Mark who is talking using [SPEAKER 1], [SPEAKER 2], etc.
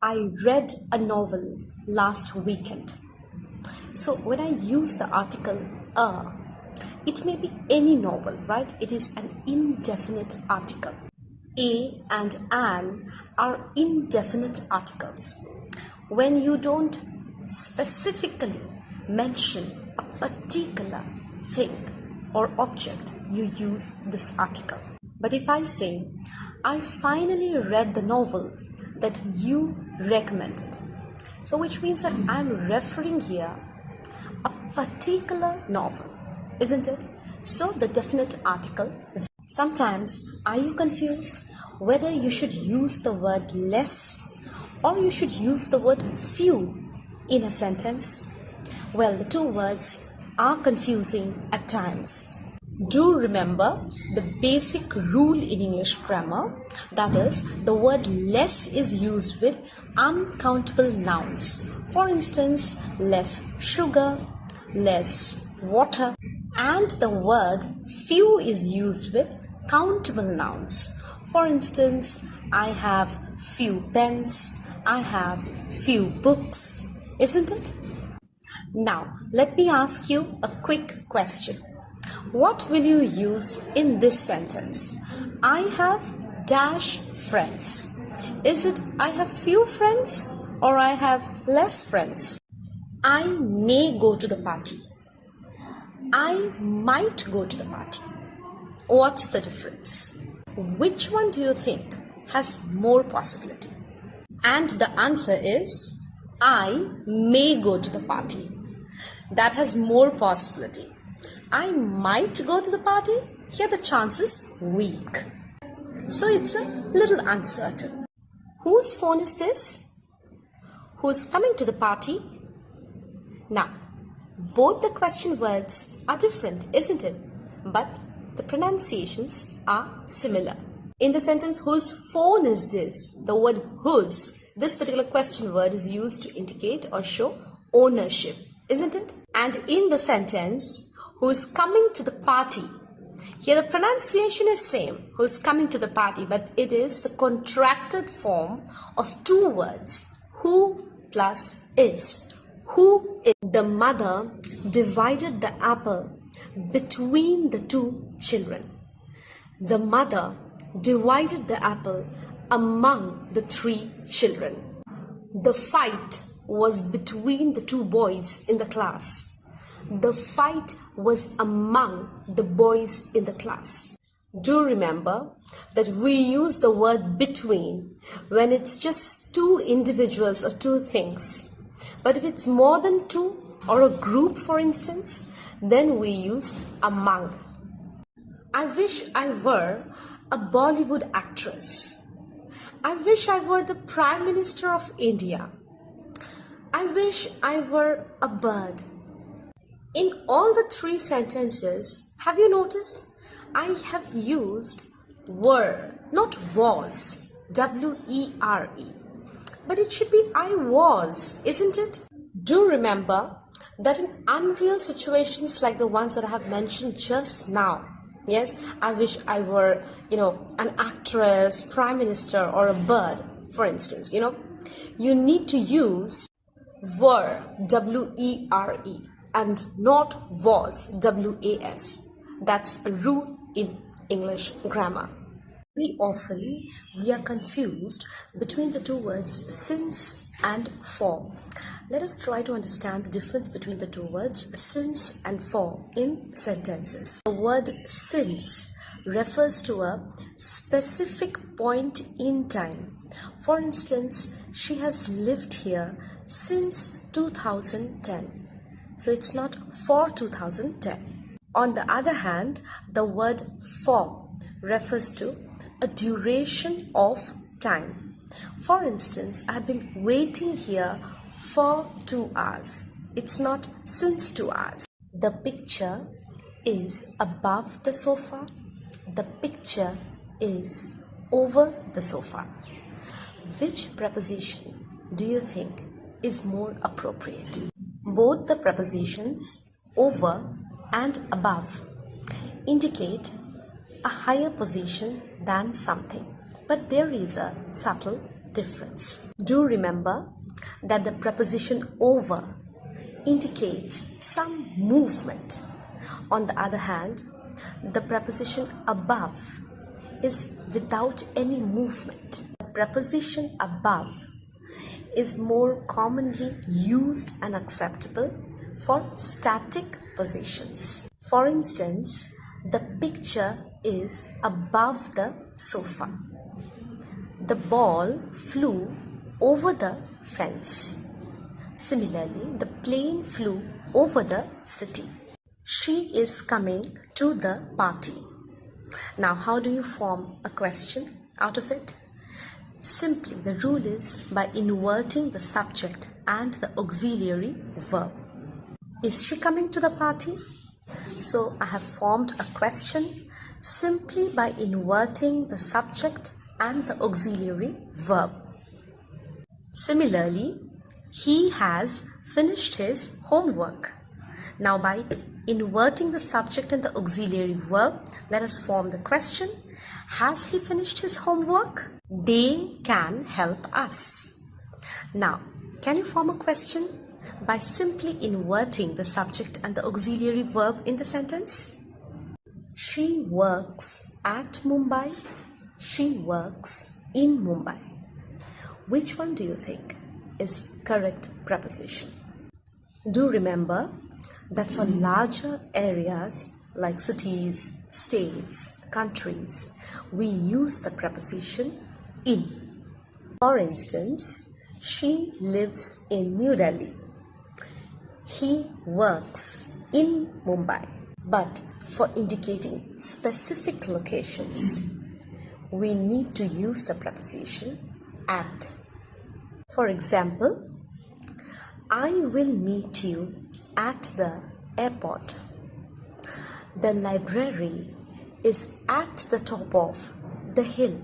[SPEAKER 1] I read a novel last weekend. So when I use the article a, it may be any novel, right? It is an indefinite article. A and an are indefinite articles. When you don't specifically mention a particular thing or object, you use this article. But if I say, I finally read the novel that you recommended, so which means that I'm referring here a particular novel, isn't it? So the definite article. Sometimes are you confused whether you should use the word less or you should use the word few in a sentence? Well, the two words are confusing at times. Do remember the basic rule in English grammar, that is, the word less is used with uncountable nouns. For instance, less sugar, less water, and the word few is used with countable nouns. For instance, I have few pens, I have few books, isn't it? Now, let me ask you a quick question. What will you use in this sentence? I have dash friends. Is it I have few friends or I have less friends? I may go to the party. I might go to the party. What's the difference? Which one do you think has more possibility? And the answer is I may go to the party. That has more possibility. I might go to the party. Here the chance is weak. So it's a little uncertain. Whose phone is this? Who's coming to the party? Now, both the question words are different, isn't it? But the pronunciations are similar. In the sentence, whose phone is this? The word whose, this particular question word is used to indicate or show ownership, isn't it? And in the sentence, who's coming to the party, here the pronunciation is same, who's coming to the party, but it is the contracted form of two words, who plus is. Who is? The mother divided the apple between the two children. The mother divided the apple among the three children. The fight was between the two boys in the class. The fight was among the boys in the class. Do remember that we use the word between when it's just two individuals or two things. But if it's more than two or a group, for instance, then we use among. I wish I were a Bollywood actress. I wish I were the Prime Minister of India. I wish I were a bird. In all the three sentences, have you noticed? I have used were, not was, W-E-R-E. But it should be I was, isn't it? Do remember that in unreal situations like the ones that I have mentioned just now, yes, I wish I were, an actress, prime minister, or a bird, for instance, you need to use were, W-E-R-E. And not was, W-A-S. That's a rule in English grammar. Very often we are confused between the two words since and for. Let us try to understand the difference between the two words since and for in sentences. The word since refers to a specific point in time. For instance, she has lived here since 2010. So it's not for 2010. On the other hand, the word for refers to a duration of time. For instance, I've been waiting here for 2 hours. It's not since 2 hours. The picture is above the sofa. The picture is over the sofa. Which preposition do you think is more appropriate? Both the prepositions over and above indicate a higher position than something, but there is a subtle difference. Do remember that the preposition over indicates some movement. On the other hand, the preposition above is without any movement. The preposition above is more commonly used and acceptable for static positions. For instance, the picture is above the sofa. The ball flew over the fence. Similarly, the plane flew over the city. She is coming to the party. Now, how do you form a question out of it? Simply, the rule is by inverting the subject and the auxiliary verb. Is she coming to the party? So, I have formed a question simply by inverting the subject and the auxiliary verb. Similarly, he has finished his homework. Now, by inverting the subject and the auxiliary verb, let us form the question: has he finished his homework? They can help us. Now, can you form a question by simply inverting the subject and the auxiliary verb in the sentence? She works at Mumbai. She works in Mumbai. Which one do you think is correct preposition? Do remember that for larger areas like cities, states, countries, we use the preposition in. For instance, she lives in New Delhi. He works in Mumbai. But for indicating specific locations, we need to use the preposition at. For example, I will meet you at the airport. The library is at the top of the hill.